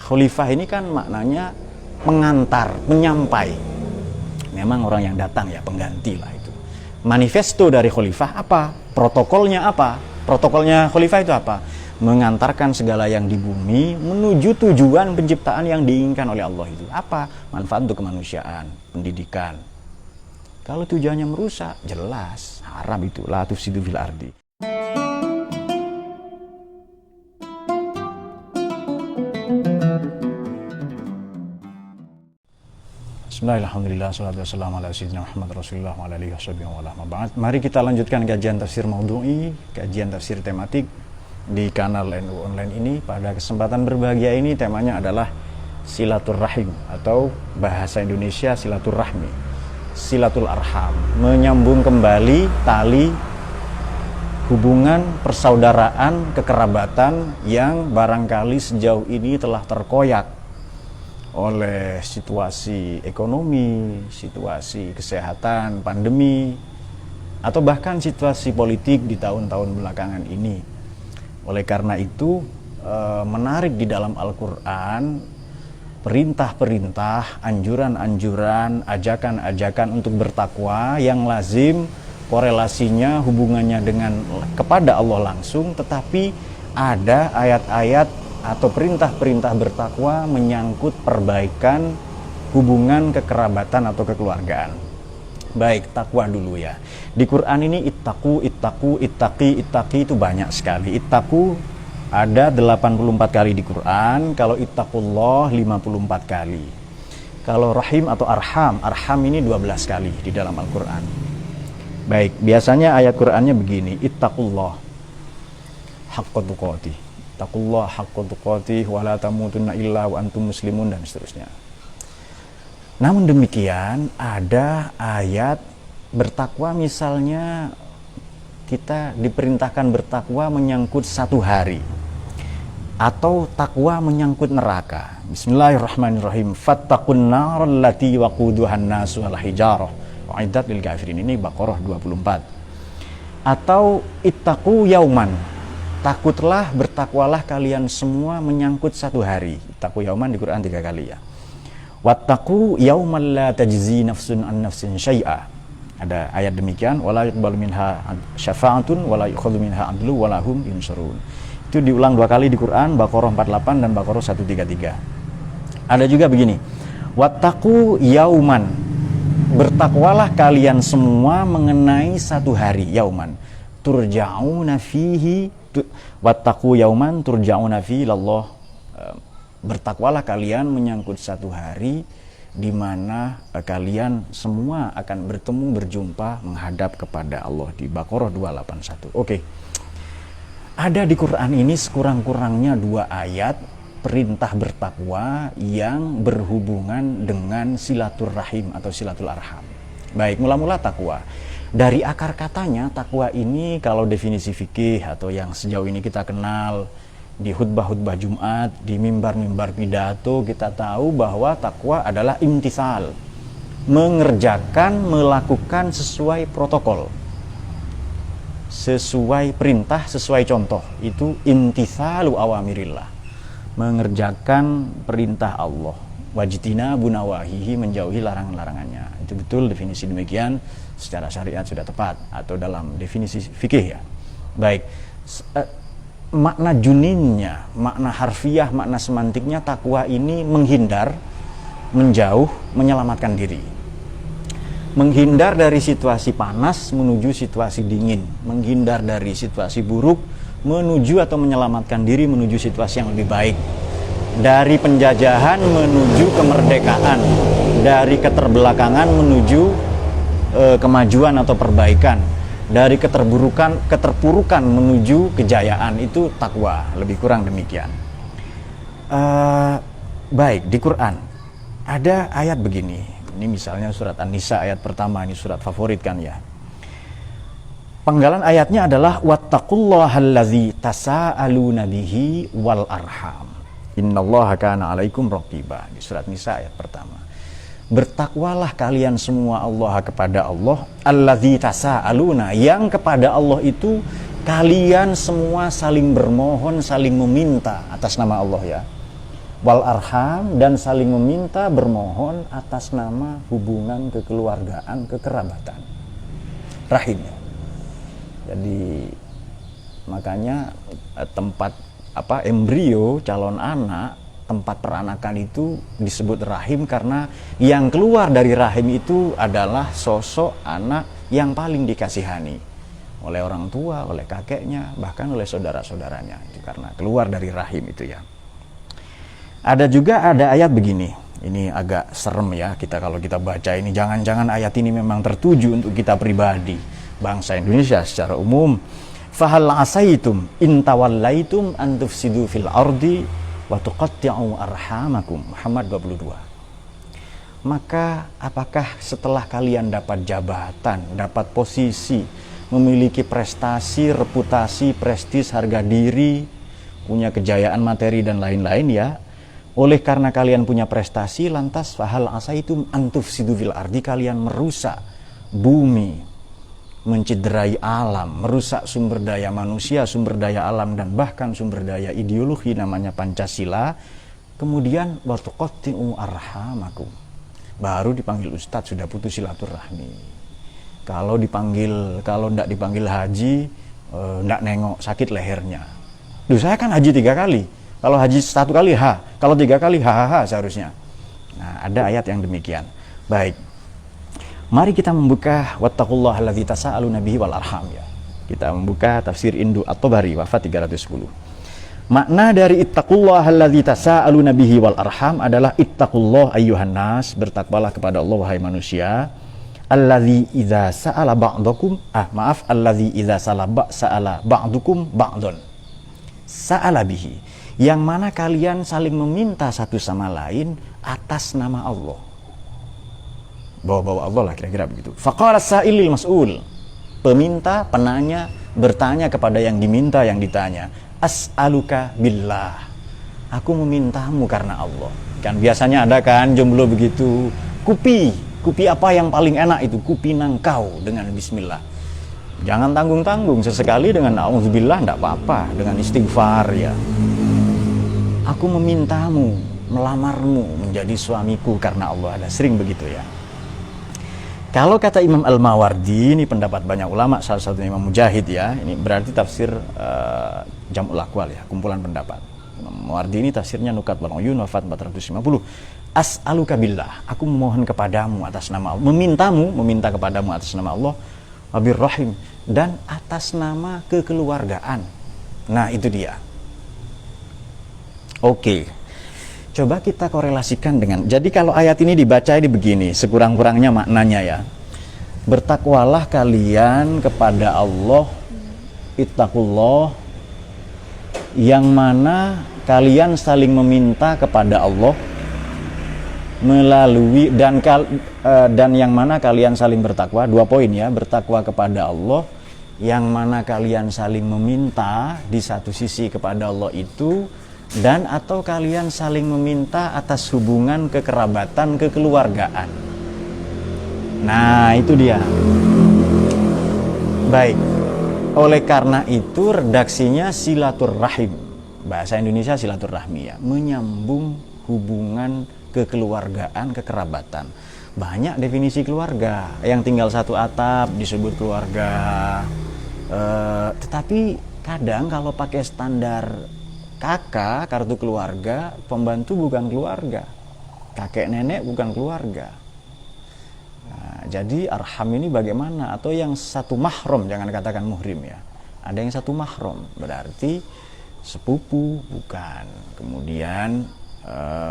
Khalifah ini kan maknanya pengantar, penyampai. Memang orang yang datang ya, pengganti lah itu. Manifesto dari khalifah apa? Protokolnya apa? Protokolnya khalifah itu apa? Mengantarkan segala yang di bumi menuju tujuan penciptaan yang diinginkan oleh Allah itu. Apa? Manfaat untuk kemanusiaan, pendidikan. Kalau tujuannya merusak, jelas haram itu, la tufsidu fil ardi. Bismillahirrahmanirrahim. Salatu wassalamu ala sayyidina Muhammad Rasulullah wa ala alihi wa ba'd. Mari kita lanjutkan kajian tafsir maudhu'i, kajian tafsir tematik di kanal NU Online ini. Pada kesempatan berbahagia ini temanya adalah silaturrahim atau bahasa Indonesia silaturrahmi, silatul arham, menyambung kembali tali hubungan persaudaraan, kekerabatan yang barangkali sejauh ini telah terkoyak oleh situasi ekonomi, situasi kesehatan, pandemi, atau bahkan situasi politik di tahun-tahun belakangan ini. Oleh karena itu, menarik di dalam Al-Quran perintah-perintah, anjuran-anjuran, ajakan-ajakan untuk bertakwa yang lazim korelasinya hubungannya dengan kepada Allah langsung, tetapi ada ayat-ayat atau perintah-perintah bertakwa menyangkut perbaikan hubungan kekerabatan atau kekeluargaan. Baik, takwa dulu ya. Di Quran ini ittaqu, ittaqi itu banyak sekali. Ittaqu ada 84 kali di Quran, kalau ittaqullah 54 kali. Kalau rahim atau arham ini 12 kali di dalam Al-Quran. Baik, biasanya ayat Qurannya begini, ittaqullah haqqa tuqatih. Taqullah haqqa tuqatih wa la tamutunna illa wa antum muslimun, dan seterusnya. Namun demikian ada ayat bertakwa, misalnya kita diperintahkan bertakwa menyangkut satu hari, atau takwa menyangkut neraka. Bismillahirrahmanirrahim. Fattaqun nar allati waquduhan nasu wal hijarah uiddat lil kafirin. Ini Baqarah 24. Atau ittaqu yauman, takutlah, bertakwalah kalian semua menyangkut satu hari. Ittaqu yauman di Quran 3 kali ya. Wattaqu yauman la tajzi nafsun an nafsin syai'a. Ada ayat demikian, wala yuqbalu minha syafa'atun wala yu'khadhu minha 'adlu wala hum yunsarun. Itu diulang 2 kali di Quran, Baqarah 48 dan Baqarah 133. Ada juga begini, wattaqu yauman, bertakwalah kalian semua mengenai satu hari, yauman turja'una fihi, wattaqu yauman turja'una fihi ilallah. Bertakwalah kalian menyangkut satu hari di mana kalian semua akan bertemu, berjumpa, menghadap kepada Allah, di Baqarah 281. Oke. Ada di Quran ini sekurang-kurangnya 2 ayat perintah bertakwa yang berhubungan dengan silaturrahim atau silatul arham. Baik, mula-mula takwa. Dari akar katanya, takwa ini kalau definisi fikih atau yang sejauh ini kita kenal di khutbah-khutbah Jumat, di mimbar-mimbar pidato, kita tahu bahwa takwa adalah imtisal, mengerjakan, melakukan sesuai protokol, sesuai perintah, sesuai contoh. Itu imtisalu awamirillah, mengerjakan perintah Allah, wajtina bunawahihi, menjauhi larangan-larangannya. Itu betul definisi demikian secara syariat sudah tepat, atau dalam definisi fikih ya. Baik, makna juninnya, makna harfiah, makna semantiknya, takwa ini menghindar, menjauh, menyelamatkan diri. Menghindar dari situasi panas menuju situasi dingin, menghindar dari situasi buruk menuju atau menyelamatkan diri menuju situasi yang lebih baik. Dari penjajahan menuju kemerdekaan, dari keterbelakangan menuju kemajuan atau perbaikan, dari keterpurukan menuju kejayaan. Itu takwa, lebih kurang demikian. Baik, di Quran ada ayat begini. Ini misalnya surat An-Nisa ayat pertama, ini surat favorit kan ya. Penggalan ayatnya adalah wattaqullahallazi tasaaluna bihi wal arham innallaha kana 'alaikum raqiba. Di surat Nisa ayat pertama. Bertakwalah kalian semua Allah kepada Allah, allazi tasaaluna, yang kepada Allah itu kalian semua saling bermohon, saling meminta atas nama Allah ya. wal arham, dan saling meminta bermohon atas nama hubungan kekeluargaan, kekerabatan, rahimnya. Jadi makanya tempat embrio calon anak, tempat peranakan itu disebut rahim, karena yang keluar dari rahim itu adalah sosok anak yang paling dikasihani oleh orang tua, oleh kakeknya, bahkan oleh saudara-saudaranya. Itu karena keluar dari rahim itu ya. Ada juga ada ayat begini. Ini agak serem ya kita kalau kita baca ini. Jangan-jangan ayat ini memang tertuju untuk kita pribadi, bangsa Indonesia secara umum. Fahal asaitum in tawallaitum an tufsidu fil ardi wa tuqatti'u arhamakum. Muhammad 22. Maka apakah setelah kalian dapat jabatan, dapat posisi, memiliki prestasi, reputasi, prestis, harga diri, punya kejayaan materi dan lain-lain ya, oleh karena kalian punya prestasi, lantas fahal asaitum an tufsidu fil ardi, kalian merusak bumi, mencederai alam, merusak sumber daya manusia, sumber daya alam, dan bahkan sumber daya ideologi namanya Pancasila. Kemudian wa tuqatti'u arhamakum, baru dipanggil ustadz sudah putus silaturahmi. Kalau tidak dipanggil haji, tidak nengok, sakit lehernya. Duh, saya kan haji 3 kali. Kalau haji 1 kali kalau 3 kali seharusnya. Nah, ada ayat yang demikian. Baik, mari kita membuka wattaqullaha allazi tasaaluna bihi wal arham ya. Kita membuka tafsir Indu At-Tabari wafat 310. Makna dari ittaqullaha allazi tasaaluna bihi wal arham adalah ittaqullah ayyuhan nas, bertakwalah kepada Allah wahai manusia. Allazi idza sa'ala ba'dukum allazi idza sa'ala ba'dukum ba'dun sa'ala bihi, yang mana kalian saling meminta satu sama lain atas nama Allah. Bawa-bawa Allah lah kira-kira begitu. Faqala sa'ilil mas'ul, peminta, penanya bertanya kepada yang diminta, yang ditanya. As'aluka billah, aku memintamu karena Allah. Kan biasanya ada kan jomblo begitu, kupi apa yang paling enak itu, kupi nangkau dengan bismillah. Jangan tanggung-tanggung, sesekali dengan auzubillah enggak apa-apa, dengan istighfar ya. Aku memintamu, melamarmu menjadi suamiku karena Allah. Ada sering begitu ya. Kalau kata Imam Al-Mawardi, ini pendapat banyak ulama, salah satunya Imam Mujahid ya. Ini berarti tafsir Jam'ul Aqwal ya, kumpulan pendapat. Imam Mawardi ini tafsirnya Nukat wal Uyun wafat 450. As'aluka billah, aku memohon kepadamu atas nama Allah, meminta kepadamu atas nama Allah, wabir rahim, dan atas nama kekeluargaan. Nah, itu dia. Oke. Coba kita korelasikan dengan, jadi kalau ayat ini dibaca ini begini, sekurang-kurangnya maknanya ya. Bertakwalah kalian kepada Allah, ittaqullah, yang mana kalian saling meminta kepada Allah melalui dan yang mana kalian saling bertakwa. 2 poin ya, bertakwa kepada Allah, yang mana kalian saling meminta di satu sisi kepada Allah itu, dan atau kalian saling meminta atas hubungan kekerabatan, kekeluargaan. Nah, itu dia. Baik. Oleh karena itu redaksinya silaturrahim. Bahasa Indonesia silaturrahmi ya, menyambung hubungan kekeluargaan, kekerabatan. Banyak definisi keluarga. Yang tinggal satu atap disebut keluarga. Tetapi kadang kalau pakai standar kakak, kartu keluarga, pembantu bukan keluarga, kakek nenek bukan keluarga. Nah, jadi arham ini bagaimana? Atau yang satu mahram, jangan katakan muhrim ya. Ada yang satu mahram, berarti sepupu bukan. Kemudian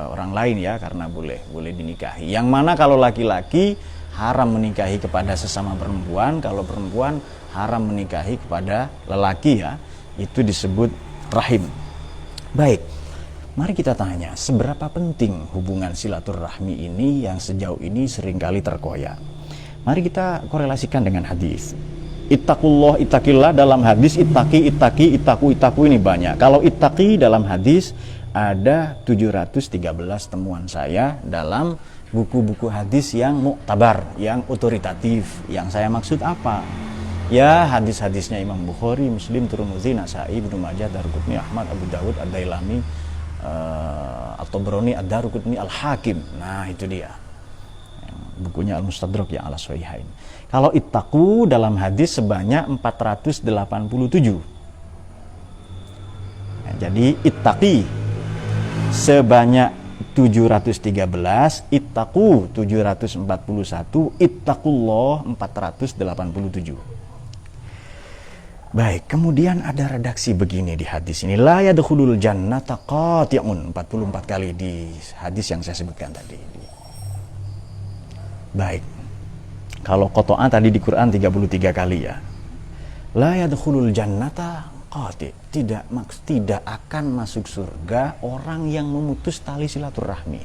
orang lain ya, karena boleh dinikahi. Yang mana kalau laki-laki haram menikahi kepada sesama perempuan, kalau perempuan haram menikahi kepada lelaki ya. Itu disebut rahim. Baik, mari kita tanya, seberapa penting hubungan silaturahmi ini yang sejauh ini seringkali terkoyak? Mari kita korelasikan dengan hadis. Ittaqullah, ittaqillah dalam hadis, ittaqi, ittaqi, itaku ini banyak. Kalau ittaqi dalam hadis ada 713 temuan saya dalam buku-buku hadis yang muktabar, yang otoritatif. Yang saya maksud apa? Ya, hadis-hadisnya Imam Bukhari, Muslim, Tirmidzi, Nasa'i, Ibnu Majah, Darqutni, Ahmad, Abu Dawud, Ad-Dailami, At-Tabrani, Ad-Daruqutni, Al-Hakim. Nah, itu dia. Bukunya Al-Mustadrak yang ala Sahihain. Kalau ittaqu dalam hadis sebanyak 487. Nah, jadi ittaqi sebanyak 713, ittaqu 741, ittaqullah 487. Baik, kemudian ada redaksi begini di hadis ini. La yadkhulul jannata qati'un, 44 kali di hadis yang saya sebutkan tadi. Baik. Kalau qata'an tadi di Quran 33 kali ya. La yadkhulul jannata qati', tidak akan masuk surga orang yang memutus tali silaturahmi.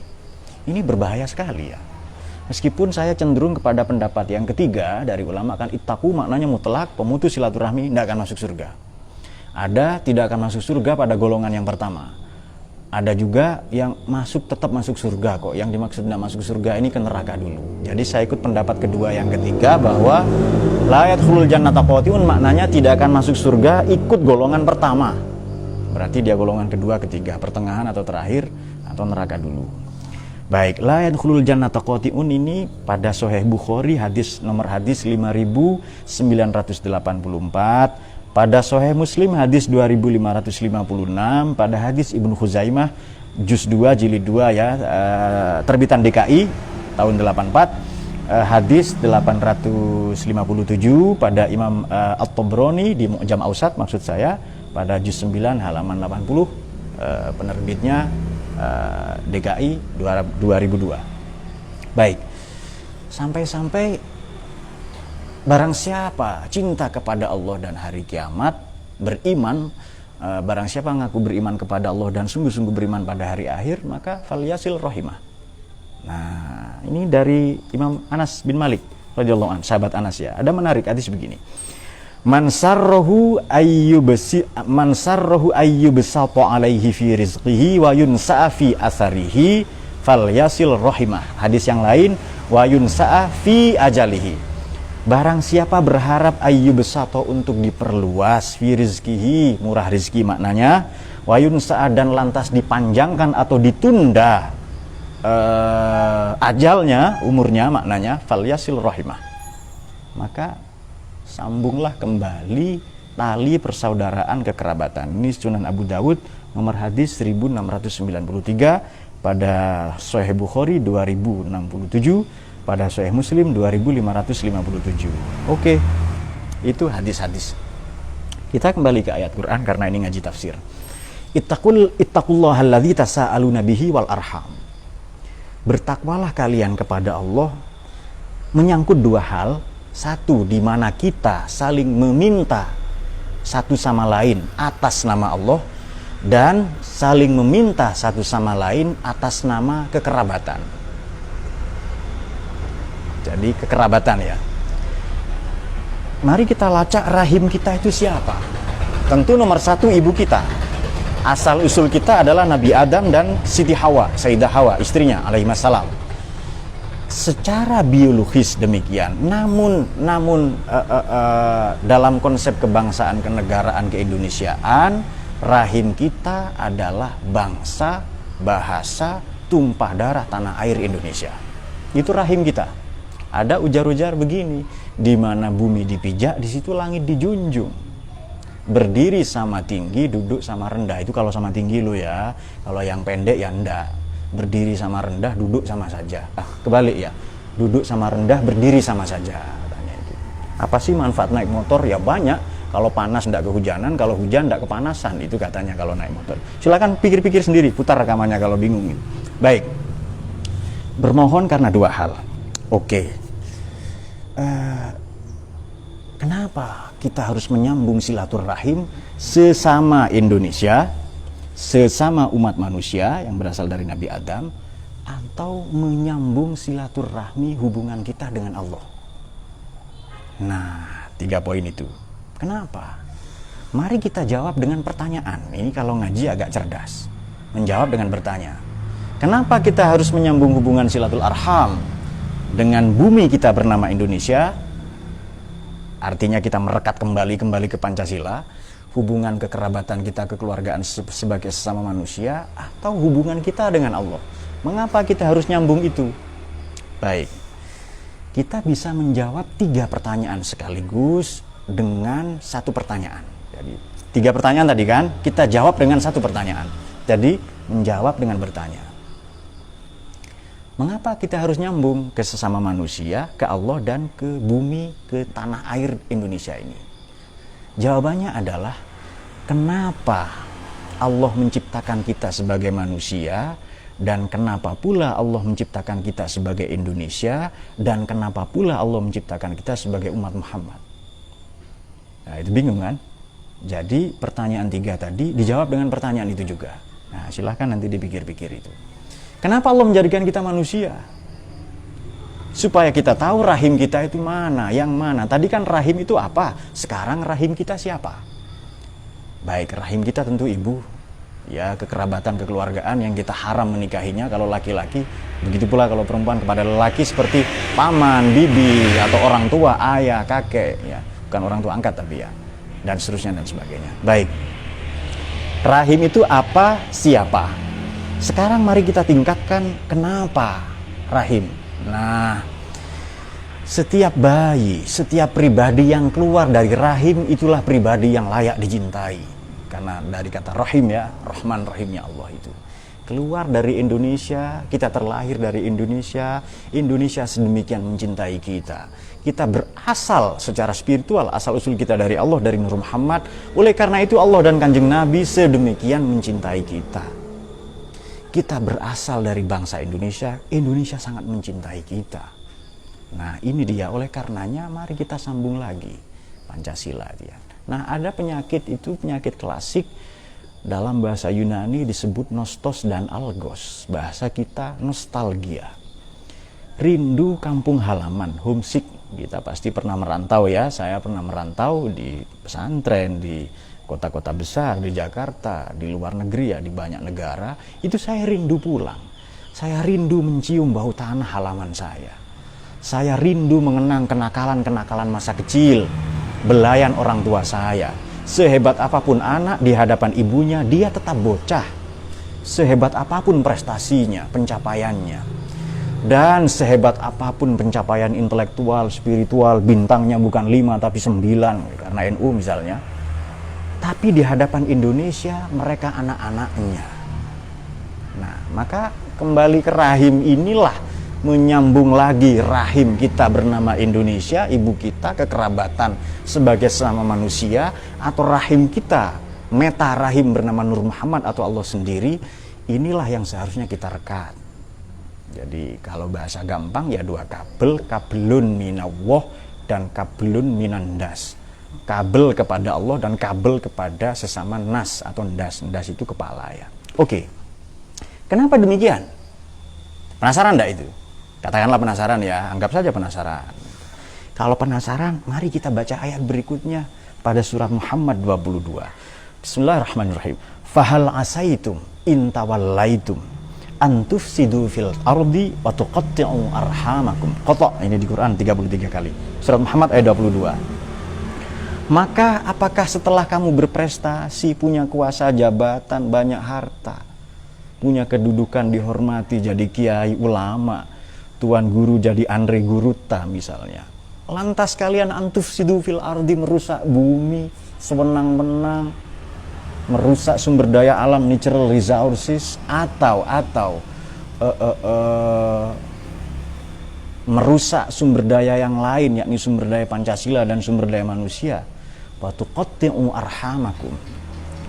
Ini berbahaya sekali ya. Meskipun saya cenderung kepada pendapat yang ketiga dari ulama, kan ittaqu maknanya mutlak, pemutus silaturahmi tidak akan masuk surga. Ada tidak akan masuk surga pada golongan yang pertama. Ada juga yang tetap masuk surga kok. Yang dimaksud tidak masuk surga ini ke neraka dulu. Jadi saya ikut pendapat kedua yang ketiga, bahwa la yadkhulul jannata qati'un maknanya tidak akan masuk surga ikut golongan pertama. Berarti dia golongan kedua, ketiga, pertengahan atau terakhir, atau neraka dulu. Baik, la yadkhulul jannata qati'un ini pada Sahih Bukhari nomor hadis 5984. Pada Sahih Muslim hadis 2556, pada hadis Ibnu Khuzaimah juz 2 jilid 2 ya, terbitan DKI tahun 84, hadis 857, pada Imam At-Tabrani di Mu'jam Awsat maksud saya, pada juz 9 halaman 80, penerbitnya DKI 2002. Baik, sampai-sampai barang siapa cinta kepada Allah dan hari kiamat, beriman, barang siapa ngaku beriman kepada Allah dan sungguh-sungguh beriman pada hari akhir, maka falyasil rahimah. Nah, ini dari Imam Anas bin Malik radhiyallahu anhu, sahabat Anas ya. Ada menarik hadis begini. Man sarrahu ayyubsata alaihi fi rizqihi wa yunsa'a fi atharihi falyasil rahimah. Hadis yang lain, wa yunsa'a fi ajalihi. Barang siapa berharap ayyubsata untuk diperluas fi rizqihi, murah rizki maknanya, wa yunsa'a dan lantas dipanjangkan atau ditunda ajalnya, umurnya maknanya, falyasil rahimah. Maka sambunglah kembali tali persaudaraan kekerabatan. Ini Sunan Abu Dawud nomor hadis 1693, pada Sahih Bukhari 2067, pada Sahih Muslim 2557. Oke, itu hadis-hadis. Kita kembali ke ayat Quran karena ini ngaji tafsir. Ittaqullaha alladzi tasaaluna bihi wal arham. Bertakwalah kalian kepada Allah menyangkut dua hal. Satu, di mana kita saling meminta satu sama lain atas nama Allah, dan saling meminta satu sama lain atas nama kekerabatan. Jadi kekerabatan ya. Mari kita lacak rahim kita itu siapa? Tentu nomor satu ibu kita. Asal usul kita adalah Nabi Adam dan Siti Hawa, Sayyidah Hawa, istrinya alaihissalam. Secara biologis demikian. Namun dalam konsep kebangsaan, kenegaraan, keindonesiaan, rahim kita adalah bangsa, bahasa, tumpah darah tanah air Indonesia. Itu rahim kita. Ada ujar-ujar begini, di mana bumi dipijak, di situ langit dijunjung. Berdiri sama tinggi, duduk sama rendah. Itu kalau sama tinggi lo ya. Kalau yang pendek ya enggak. Berdiri sama rendah, duduk sama saja. Kebalik ya. Duduk sama rendah, berdiri sama saja. Katanya itu. Apa sih manfaat naik motor? Ya banyak. Kalau panas enggak kehujanan, kalau hujan enggak kepanasan. Itu katanya kalau naik motor. Silakan pikir-pikir sendiri, putar rekamannya kalau bingung. Baik. Bermohon karena dua hal. Oke. Kenapa kita harus menyambung silaturahim sesama Indonesia, sesama umat manusia yang berasal dari Nabi Adam, atau menyambung silaturahmi hubungan kita dengan Allah? Nah, 3 poin itu. Kenapa? Mari kita jawab dengan pertanyaan. Ini kalau ngaji agak cerdas. Menjawab dengan bertanya. Kenapa kita harus menyambung hubungan silatul arham dengan bumi kita bernama Indonesia? Artinya kita merekat kembali ke Pancasila. hubungan kekerabatan kita, kekeluargaan sebagai sesama manusia, atau hubungan kita dengan Allah? Mengapa kita harus nyambung itu? Baik, kita bisa menjawab 3 pertanyaan sekaligus dengan 1 pertanyaan. Jadi 3 pertanyaan tadi kan, kita jawab dengan 1 pertanyaan. Jadi menjawab dengan bertanya. Mengapa kita harus nyambung ke sesama manusia, ke Allah, dan ke bumi, ke tanah air Indonesia ini? Jawabannya adalah, kenapa Allah menciptakan kita sebagai manusia, dan kenapa pula Allah menciptakan kita sebagai Indonesia, dan kenapa pula Allah menciptakan kita sebagai umat Muhammad? Nah, itu bingung kan? Jadi pertanyaan 3 tadi dijawab dengan pertanyaan itu juga. Nah, silahkan nanti dipikir-pikir itu. Kenapa Allah menjadikan kita manusia? Supaya kita tahu rahim kita itu mana, yang mana. Tadi kan rahim itu apa? Sekarang rahim kita siapa? Baik, rahim kita tentu ibu. Ya, kekerabatan, kekeluargaan yang kita haram menikahinya kalau laki-laki. Begitu pula kalau perempuan kepada lelaki seperti paman, bibi, atau orang tua, ayah, kakek. Ya, bukan orang tua angkat tapi ya. Dan seterusnya dan sebagainya. Baik. Rahim itu apa, siapa? Sekarang mari kita tingkatkan kenapa rahim. Nah, setiap bayi, setiap pribadi yang keluar dari rahim itulah pribadi yang layak dicintai. Karena dari kata rahim ya, Rahman Rahimnya Allah itu. Keluar dari Indonesia, kita terlahir dari Indonesia, Indonesia sedemikian mencintai kita. Kita berasal secara spiritual, asal usul kita dari Allah, dari Nur Muhammad. Oleh karena itu Allah dan Kanjeng Nabi sedemikian mencintai kita. Kita berasal dari bangsa Indonesia, Indonesia sangat mencintai kita. Nah, ini dia, oleh karenanya mari kita sambung lagi Pancasila dia. Nah, ada penyakit itu, penyakit klasik dalam bahasa Yunani disebut nostos dan algos. Bahasa kita nostalgia. Rindu kampung halaman, homesick. Kita pasti pernah merantau ya, saya pernah merantau di pesantren, di kota-kota besar, di Jakarta, di luar negeri ya, di banyak negara. Itu saya rindu pulang. Saya rindu mencium bau tanah halaman saya. Saya rindu mengenang kenakalan-kenakalan masa kecil, belayan orang tua saya. Sehebat apapun anak di hadapan ibunya, dia tetap bocah. Sehebat apapun prestasinya, pencapaiannya. Dan sehebat apapun pencapaian intelektual, spiritual, bintangnya bukan 5 tapi 9, karena NU misalnya. Tapi di hadapan Indonesia, mereka anak-anaknya. Nah, maka kembali ke rahim inilah menyambung lagi rahim kita bernama Indonesia, ibu kita, kekerabatan sebagai sesama manusia, atau rahim kita, meta rahim bernama Nur Muhammad atau Allah sendiri, inilah yang seharusnya kita rekat. Jadi kalau bahasa gampang ya 2 kabel, kabelun minallah dan kabelun minandas. Kabel kepada Allah dan kabel kepada sesama nas atau ndas. Ndas itu kepala ya. Oke. Kenapa demikian? Penasaran enggak itu? Katakanlah penasaran ya, anggap saja penasaran. Kalau penasaran, mari kita baca ayat berikutnya pada surat Muhammad 22. Bismillahirrahmanirrahim. Fahal asaitum in tawallaitum an tufsidu fil ardi wa tuqatti'u arhamakum. Qata, ini di Quran 33 kali. Surat Muhammad ayat 22. Maka apakah setelah kamu berprestasi, punya kuasa jabatan, banyak harta, punya kedudukan dihormati, jadi kiai ulama, tuan guru jadi Andre Guruta misalnya, lantas kalian antufsidu fil ardi, merusak bumi sewenang-wenang, merusak sumber daya alam, natural resources, atau merusak sumber daya yang lain, yakni sumber daya Pancasila dan sumber daya manusia. Wa tuqatti'u arhamakum,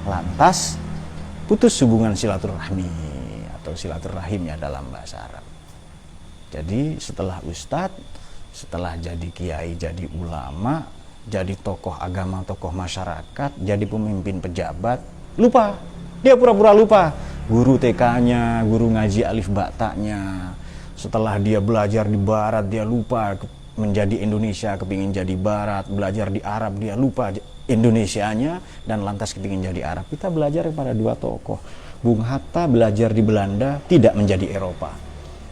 lantas putus hubungan silaturahmi atau silaturahim ya dalam bahasa Arab. Jadi setelah ustadz, setelah jadi kiai, jadi ulama, jadi tokoh agama, tokoh masyarakat, jadi pemimpin pejabat, lupa. Dia pura-pura lupa guru TK-nya, guru ngaji alif baktaknya. Setelah dia belajar di barat, dia lupa menjadi Indonesia, kepingin jadi barat. Belajar di Arab, dia lupa Indonesianya dan lantas kepingin jadi Arab. Kita belajar kepada 2 tokoh. Bung Hatta belajar di Belanda, tidak menjadi Eropa.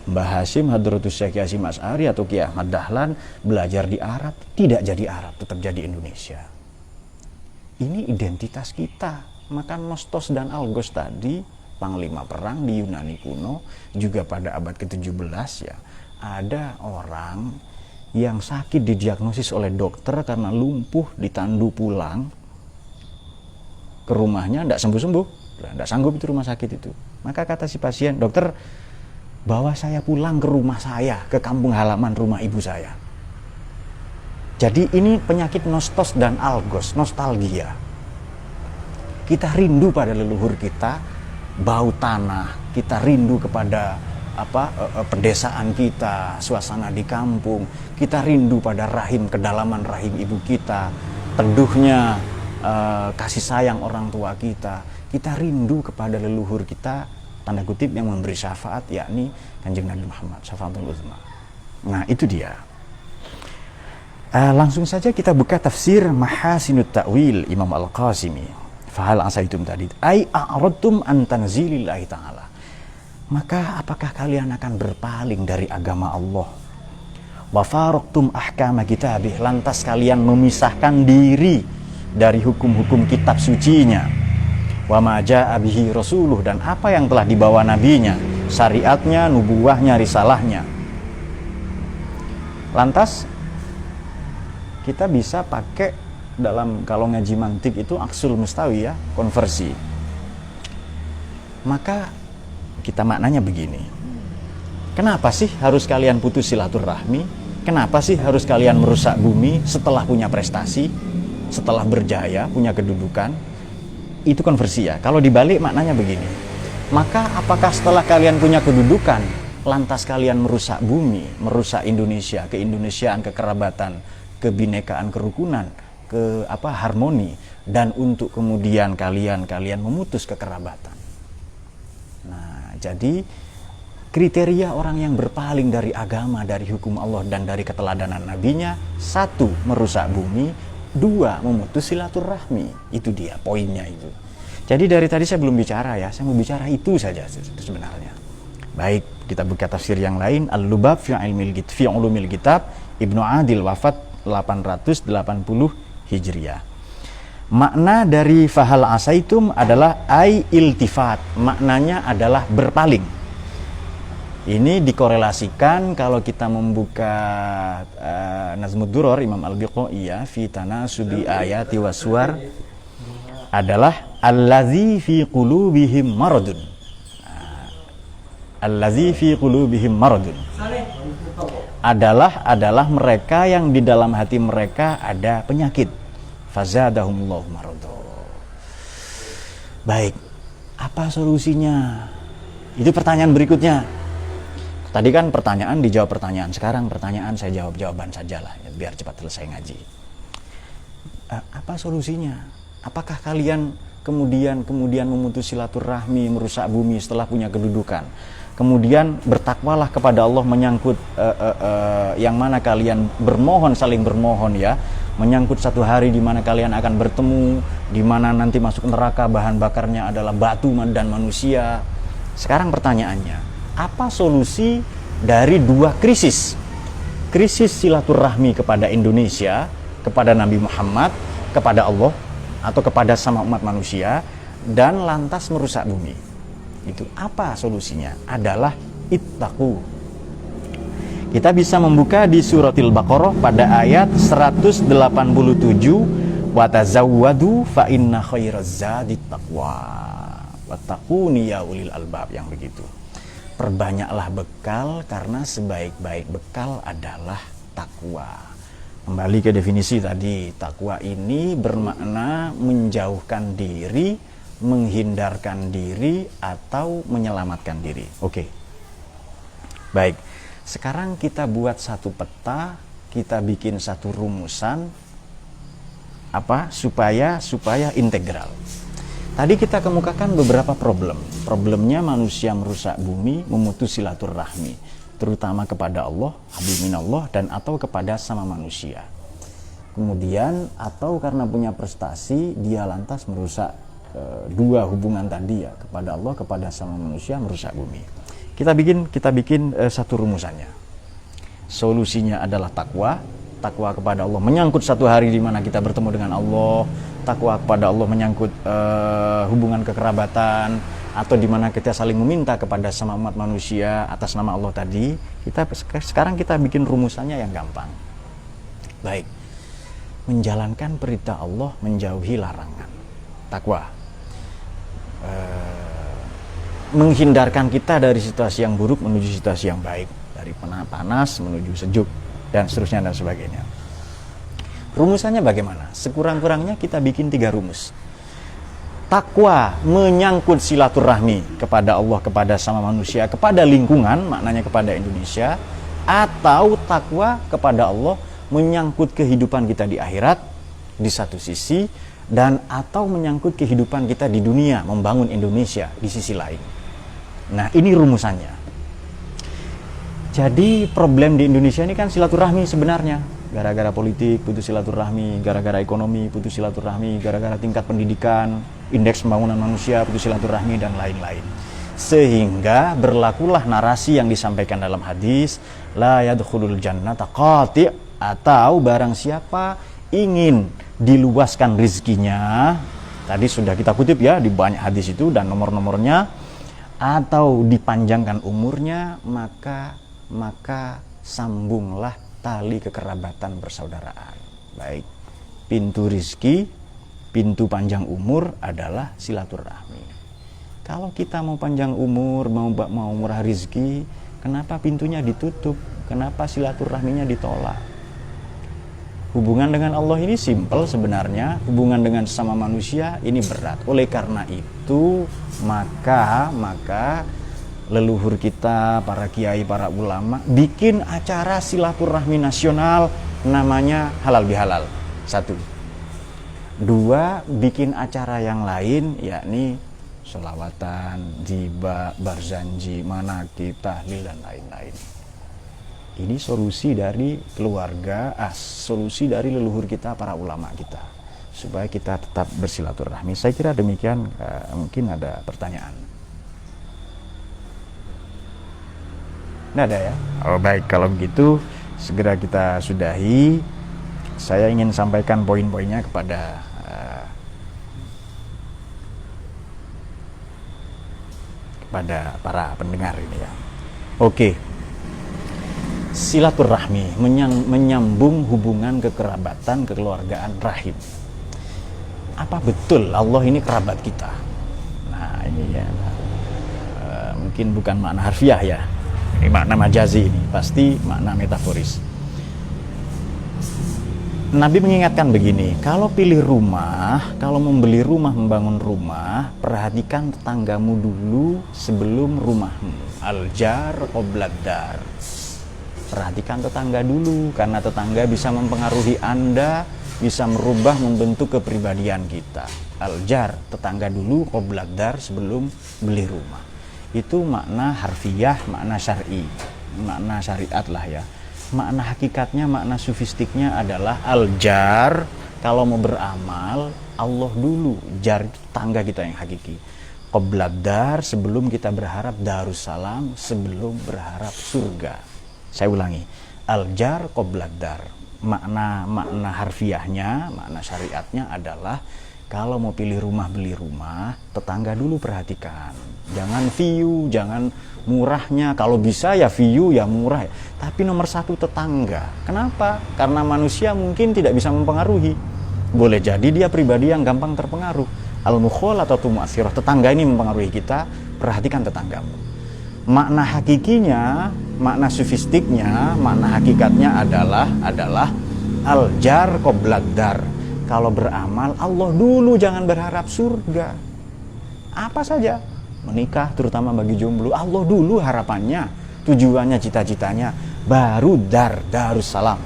Mbah Hasyim Hadratus Syekh Hasyim Asy'ari atau Ki Ahmad Dahlan belajar di Arab, tidak jadi Arab, tetap jadi Indonesia. ini identitas kita. Maka Nostos dan Algos tadi, panglima perang di Yunani kuno, juga pada abad ke-17 ya, ada orang yang sakit didiagnosis oleh dokter karena lumpuh, ditandu pulang ke rumahnya, tidak sembuh-sembuh, tidak sanggup itu rumah sakit itu. Maka kata si pasien, dokter, bawa saya pulang ke rumah saya, ke kampung halaman rumah ibu saya. Jadi ini penyakit Nostos dan Algos, nostalgia. Kita rindu pada leluhur kita, bau tanah, kita rindu kepada pedesaan kita, suasana di kampung, kita rindu pada rahim, kedalaman rahim ibu kita, teduhnya kasih sayang orang tua kita rindu kepada leluhur kita, tanda kutip, yang memberi syafaat, yakni Kanjeng Nabi Muhammad Syafaatul Uzma. Nah itu dia. Langsung saja kita buka tafsir Mahasinut Ta'wil Imam Al-Qasimi. Fahal asaitum tadi, ai a'radtum an tanzilillahi ta'ala. Maka apakah kalian akan berpaling dari agama Allah? Wa faraqtum ahkama kitabih, lantas kalian memisahkan diri dari hukum-hukum kitab sucinya. Wa ma jaa bihi rasuluh, dan apa yang telah dibawa nabinya, syariatnya, nubuwahnya, risalahnya. Lantas kita bisa pakai dalam, kalau ngaji mantik itu aksul mustawi ya, konversi. Maka kita maknanya begini, kenapa sih harus kalian putus silaturahmi? Kenapa sih harus kalian merusak bumi setelah punya prestasi, setelah berjaya, punya kedudukan? Itu konversi ya. Kalau dibalik maknanya begini, maka apakah setelah kalian punya kedudukan, lantas kalian merusak bumi, merusak Indonesia, keindonesiaan, kekerabatan, kebinekaan, kerukunan, harmoni, dan untuk kemudian kalian memutus kekerabatan? Nah, jadi kriteria orang yang berpaling dari agama, dari hukum Allah dan dari keteladanan nabinya, satu, merusak bumi, dua, memutus silaturahmi. Itu dia poinnya itu. Jadi dari tadi saya belum bicara ya, saya mau bicara itu saja sebenarnya. Baik, kita buka tafsir yang lain. Al-Lubab fi Ulumil Kitab, Ibnu Adil, wafat 880 Hijriah. Makna dari fahal asaitum adalah ai iltifat, maknanya adalah berpaling. Ini dikorelasikan kalau kita membuka Nazmud Duror Imam Al-Biqa'i fi tanasubi ayati waswar, adalah allazi fi qulubihim maradun. Allazi fi qulubihim maradun adalah mereka yang di dalam hati mereka ada penyakit. Fazadahumullahu maradu. Baik, apa solusinya? Itu pertanyaan berikutnya. Tadi kan pertanyaan dijawab pertanyaan, sekarang pertanyaan saya jawab jawaban sajalah ya, biar cepat selesai ngaji. Apa solusinya? Apakah kalian kemudian memutus silaturahmi, merusak bumi setelah punya kedudukan? Kemudian bertakwalah kepada Allah, menyangkut yang mana kalian bermohon, saling bermohon ya, menyangkut satu hari di mana kalian akan bertemu, di mana nanti masuk neraka bahan bakarnya adalah batu dan manusia. Sekarang pertanyaannya, apa solusi dari dua krisis? Krisis silaturahmi kepada Indonesia, kepada Nabi Muhammad, kepada Allah, atau kepada sama umat manusia, dan lantas merusak bumi. Itu apa solusinya? Adalah ittaqu. Kita bisa membuka di suratil Baqarah pada ayat 187, wa tazawwadu fa inna khairaz zadit taqwa wattaquni ya ulil albab, yang begitu. Perbanyaklah bekal karena sebaik-baik bekal adalah takwa. Kembali ke definisi tadi, takwa ini bermakna menjauhkan diri, menghindarkan diri, atau menyelamatkan diri. Oke. Baik. Sekarang kita buat satu peta, kita bikin satu rumusan supaya integral. Tadi kita kemukakan beberapa problem. Problemnya manusia merusak bumi, memutus silaturahmi, terutama kepada Allah, habiminallah, dan atau kepada sama manusia. Kemudian atau karena punya prestasi, dia lantas merusak dua hubungan tadi ya, kepada Allah, kepada sama manusia, merusak bumi. Kita bikin satu rumusannya. Solusinya adalah takwa kepada Allah, menyangkut satu hari di mana kita bertemu dengan Allah, takwa kepada Allah menyangkut hubungan kekerabatan, atau di mana kita saling meminta kepada sama umat manusia atas nama Allah tadi, sekarang kita bikin rumusannya yang gampang. Baik, menjalankan perintah Allah, menjauhi larangan, takwa. Menghindarkan kita dari situasi yang buruk menuju situasi yang baik, dari panas menuju sejuk, dan seterusnya dan sebagainya. Rumusannya bagaimana? Sekurang-kurangnya kita bikin 3 rumus. Takwa menyangkut silaturahmi kepada Allah, kepada sama manusia, kepada lingkungan, maknanya kepada Indonesia, atau takwa kepada Allah menyangkut kehidupan kita di akhirat di satu sisi, dan atau menyangkut kehidupan kita di dunia, membangun Indonesia di sisi lain. Nah, ini rumusannya. Jadi problem di Indonesia ini kan silaturahmi sebenarnya. Gara-gara politik putus silaturahmi, gara-gara ekonomi putus silaturahmi, gara-gara tingkat pendidikan, indeks pembangunan manusia putus silaturahmi, dan lain-lain. Sehingga berlakulah narasi yang disampaikan dalam hadis, la yadkhulul jannata qati', atau barang siapa ingin diluaskan rizkinya, tadi sudah kita kutip ya di banyak hadis itu dan nomor-nomornya, atau dipanjangkan umurnya, maka sambunglah tali kekerabatan persaudaraan. Baik, pintu rizki, pintu panjang umur adalah silaturahmi. Kalau kita mau panjang umur, mau murah rizki, kenapa pintunya ditutup? Kenapa silaturahminya ditolak? Hubungan dengan Allah ini simpel sebenarnya, hubungan dengan sesama manusia ini berat. Oleh karena itu, maka leluhur kita, para kiai, para ulama bikin acara silaturahmi nasional namanya halal bihalal. 1. 2, bikin acara yang lain, yakni sholawatan, jiba, barzanji, manaqib, tahlil, dan lain-lain. Ini solusi dari keluarga, solusi dari leluhur kita, para ulama kita, supaya kita tetap bersilaturahmi. Saya kira demikian. Mungkin ada pertanyaan. Nggak ada ya? Oh baik, kalau begitu segera kita sudahi. Saya ingin sampaikan poin-poinnya kepada para pendengar ini ya. Oke. Silaturahmi, menyambung hubungan kekerabatan, kekeluargaan, rahim. Apa betul Allah ini kerabat kita? Nah ini ya, mungkin bukan makna harfiah ya. Ini makna majazi, ini pasti makna metaforis. Nabi mengingatkan begini, kalau pilih rumah, kalau membeli rumah, membangun rumah, perhatikan tetanggamu dulu sebelum rumahmu. Al-jar qoblad dar. Perhatikan tetangga dulu, karena tetangga bisa mempengaruhi Anda, bisa merubah, membentuk kepribadian kita. Al-jar, tetangga dulu, qoblad dar, sebelum beli rumah. Itu makna harfiah, makna syar'i, makna syariat lah ya. Makna hakikatnya, makna sufistiknya adalah al-jar. Kalau mau beramal, Allah dulu, jar itu tangga kita yang hakiki. Qoblad dar, sebelum kita berharap darussalam, sebelum berharap surga. Saya ulangi, al-jar qoblad dar. Makna harfiahnya, makna syariatnya adalah kalau mau pilih rumah, beli rumah, tetangga dulu perhatikan. Jangan view, jangan murahnya. Kalau bisa ya view, ya murah. Tapi nomor 1 tetangga. Kenapa? Karena manusia mungkin tidak bisa mempengaruhi. Boleh jadi dia pribadi yang gampang terpengaruh. Al-mukhalatatu mu'athirah. Tetangga ini mempengaruhi kita, perhatikan tetanggamu. Makna hakikinya, makna sufistiknya, makna hakikatnya adalah al-jar qoblad dar. Kalau beramal, Allah dulu, jangan berharap surga. Apa saja, menikah terutama bagi jomblo, Allah dulu harapannya, tujuannya, cita-citanya, baru darussalam.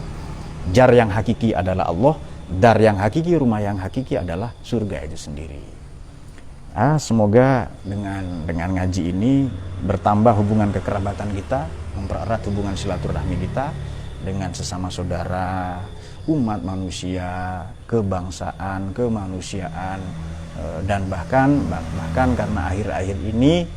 Jar yang hakiki adalah Allah, dar yang hakiki, rumah yang hakiki adalah surga itu sendiri. Semoga dengan ngaji ini bertambah hubungan kekerabatan kita, mempererat hubungan silaturahmi kita dengan sesama saudara, umat manusia, kebangsaan, kemanusiaan, dan bahkan karena akhir-akhir ini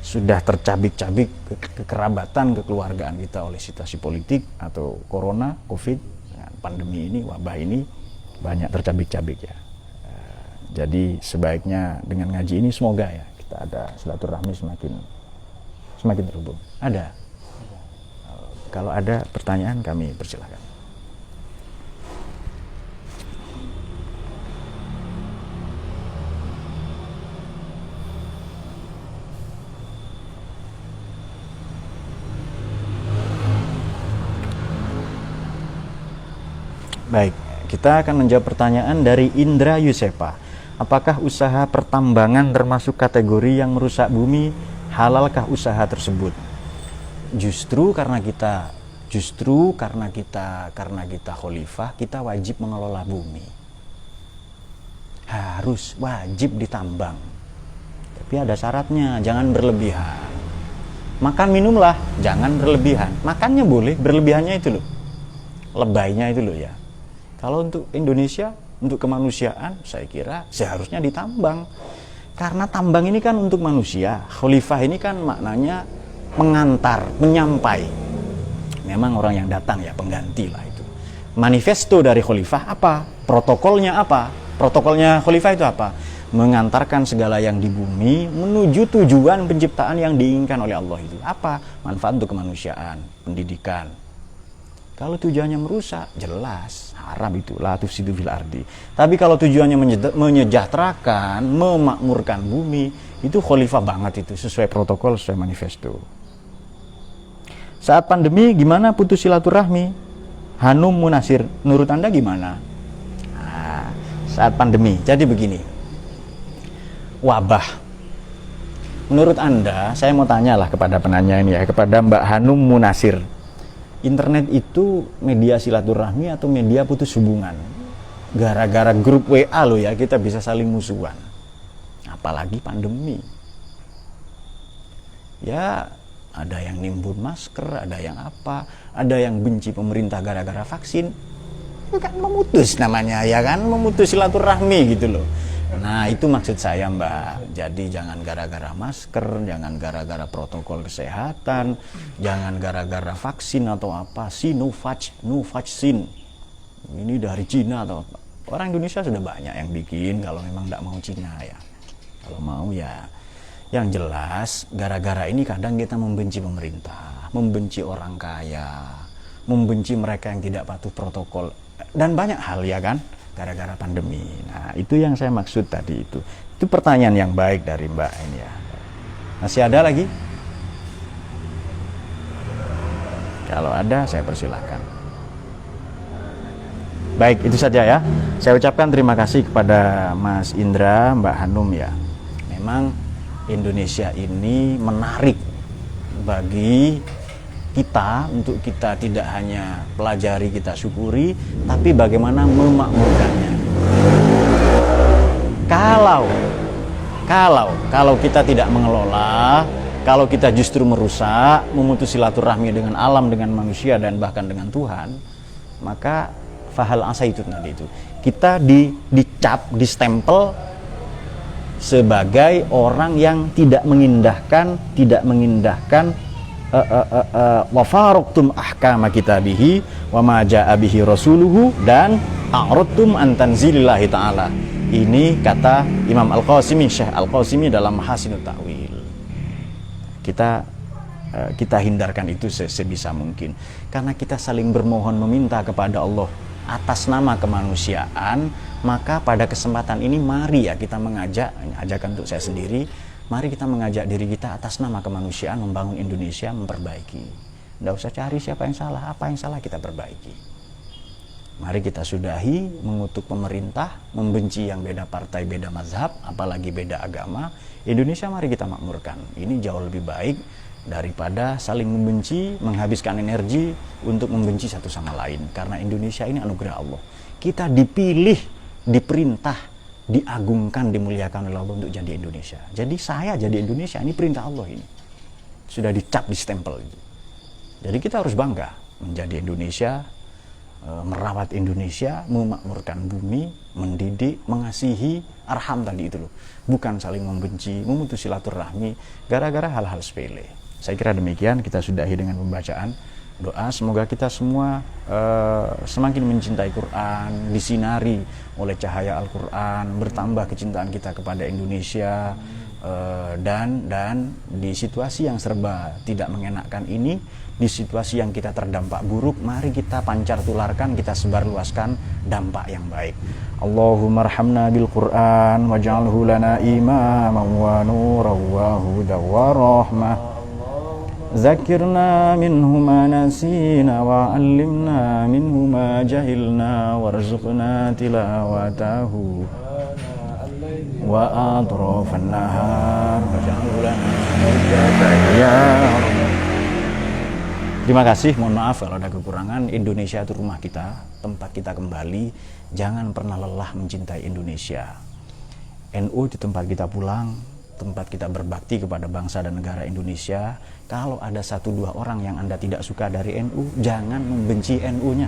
sudah tercabik-cabik kekerabatan, kekeluargaan kita oleh situasi politik atau corona, covid, pandemi ini, wabah ini banyak tercabik-cabik ya. Jadi sebaiknya dengan ngaji ini semoga ya kita ada silaturahmi semakin terhubung. Ada? Kalau ada pertanyaan kami persilahkan. Baik, kita akan menjawab pertanyaan dari Indra Yusefa. Apakah usaha pertambangan termasuk kategori yang merusak bumi? Halalkah usaha tersebut? Justru karena kita khalifah, kita wajib mengelola bumi. Harus wajib ditambang. Tapi ada syaratnya, jangan berlebihan. Makan minumlah, jangan berlebihan. Makannya boleh, berlebihannya itu loh. Lebaynya itu loh ya. Kalau untuk Indonesia, untuk kemanusiaan, saya kira seharusnya ditambang. Karena tambang ini kan untuk manusia. Khalifah ini kan maknanya mengantar, menyampai. Memang orang yang datang ya, pengganti lah itu. Manifesto dari khalifah apa? Protokolnya apa? Protokolnya khalifah itu apa? Mengantarkan segala yang di bumi menuju tujuan penciptaan yang diinginkan oleh Allah itu. Apa? Manfaat untuk kemanusiaan, pendidikan. Kalau tujuannya merusak, jelas haram itu, la tufsidu fil ardi. Tapi kalau tujuannya menyejahterakan, memakmurkan bumi, itu khalifah banget itu, sesuai protokol, sesuai manifesto. Saat pandemi gimana putus silaturahmi? Hanum Munasir, menurut Anda gimana? Nah, saat pandemi, jadi begini. Wabah. Menurut Anda, saya mau tanyalah kepada penanya ini ya, kepada Mbak Hanum Munasir. Internet itu media silaturahmi atau media putus hubungan? Gara-gara grup WA loh ya, kita bisa saling musuhan. Apalagi pandemi. Ya, ada yang nimbun masker, ada yang apa, ada yang benci pemerintah gara-gara vaksin. Itu kan memutus namanya, ya kan? Memutus silaturahmi gitu loh. Nah, itu maksud saya, Mbak. Jadi jangan gara-gara masker, jangan gara-gara protokol kesehatan, jangan gara-gara vaksin atau apa, Sinovac, Novaksin. Ini dari Cina atau apa. Orang Indonesia sudah banyak yang bikin, kalau memang tidak mau Cina ya. Kalau mau ya. Yang jelas, gara-gara ini kadang kita membenci pemerintah, membenci orang kaya, membenci mereka yang tidak patuh protokol, dan banyak hal ya kan? Gara-gara pandemi. Nah, itu yang saya maksud tadi itu. Itu pertanyaan yang baik dari Mbak ini ya. Masih ada lagi? Kalau ada, saya persilahkan. Baik, itu saja ya. Saya ucapkan terima kasih kepada Mas Indra, Mbak Hanum ya. Memang Indonesia ini menarik bagi kita, untuk kita tidak hanya pelajari, kita syukuri, tapi bagaimana memakmurkannya. Kalau kita tidak mengelola, kalau kita justru merusak, memutus silaturahmi dengan alam, dengan manusia, dan bahkan dengan Tuhan, maka fahal asa itu tadi itu. Kita dicap, distempel sebagai orang yang tidak mengindahkan wa faraqtum ahkama kitabihi wa ma jaa bihi rasuluhu dan a'radtum an tanzilillahi ta'ala. Ini kata Imam Al-Qasimi, Syekh Al-Qasimi dalam Hasinut Ta'wil. Kita hindarkan itu sebisa mungkin, karena kita saling bermohon meminta kepada Allah atas nama kemanusiaan. Maka pada kesempatan ini mari ya kita ajakan untuk saya sendiri, mari kita mengajak diri kita atas nama kemanusiaan membangun Indonesia, memperbaiki. Tidak usah cari siapa yang salah, apa yang salah kita perbaiki. Mari kita sudahi mengutuk pemerintah, membenci yang beda partai, beda mazhab, apalagi beda agama. Indonesia mari kita makmurkan. Ini jauh lebih baik daripada saling membenci, menghabiskan energi untuk membenci satu sama lain. Karena Indonesia ini anugerah Allah. Kita dipilih, diperintah, diagungkan, dimuliakan oleh Allah untuk jadi Indonesia. Jadi saya jadi Indonesia, ini perintah Allah ini. Sudah dicap, distempel. Jadi kita harus bangga menjadi Indonesia, merawat Indonesia, memakmurkan bumi, mendidik, mengasihi, arham tadi itu loh. Bukan saling membenci, memutus silaturahmi gara-gara hal-hal sepele. Saya kira demikian, kita sudahi dengan pembacaan. Doa semoga kita semua semakin mencintai Quran, disinari oleh cahaya Al-Quran, bertambah kecintaan kita kepada Indonesia, dan di situasi yang serba tidak mengenakan ini, di situasi yang kita terdampak buruk, mari kita pancar tularkan, kita sebarluaskan dampak yang baik. Allahumma arhamna bil Quran waj'alhu lana imaman wa nuran wa hudan wa rahmah. Zakirna minhu ma nasina wa 'allimna minhu ma jahilna warzuqna tilawatahu wa atrafan nahar waj'alhu lana ya. Terima kasih, mohon maaf kalau ada kekurangan. Indonesia itu rumah kita, tempat kita kembali. Jangan pernah lelah mencintai Indonesia. NU di tempat kita pulang, tempat kita berbakti kepada bangsa dan negara Indonesia. Kalau ada 1-2 orang yang Anda tidak suka dari NU, jangan membenci NU-nya.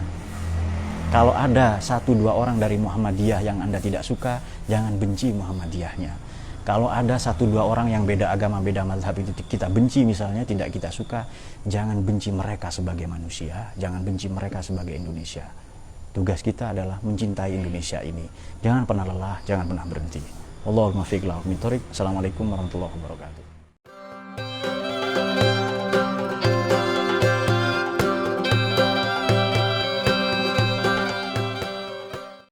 Kalau ada 1-2 orang dari Muhammadiyah yang Anda tidak suka, jangan benci Muhammadiyahnya. Kalau ada 1-2 orang yang beda agama, beda mazhab itu kita benci misalnya, tidak kita suka, jangan benci mereka sebagai manusia, jangan benci mereka sebagai Indonesia. Tugas kita adalah mencintai Indonesia ini. Jangan pernah lelah, jangan pernah berhenti. Allahumma fiqh lahu min thoriq. Assalamualaikum warahmatullahi wabarakatuh.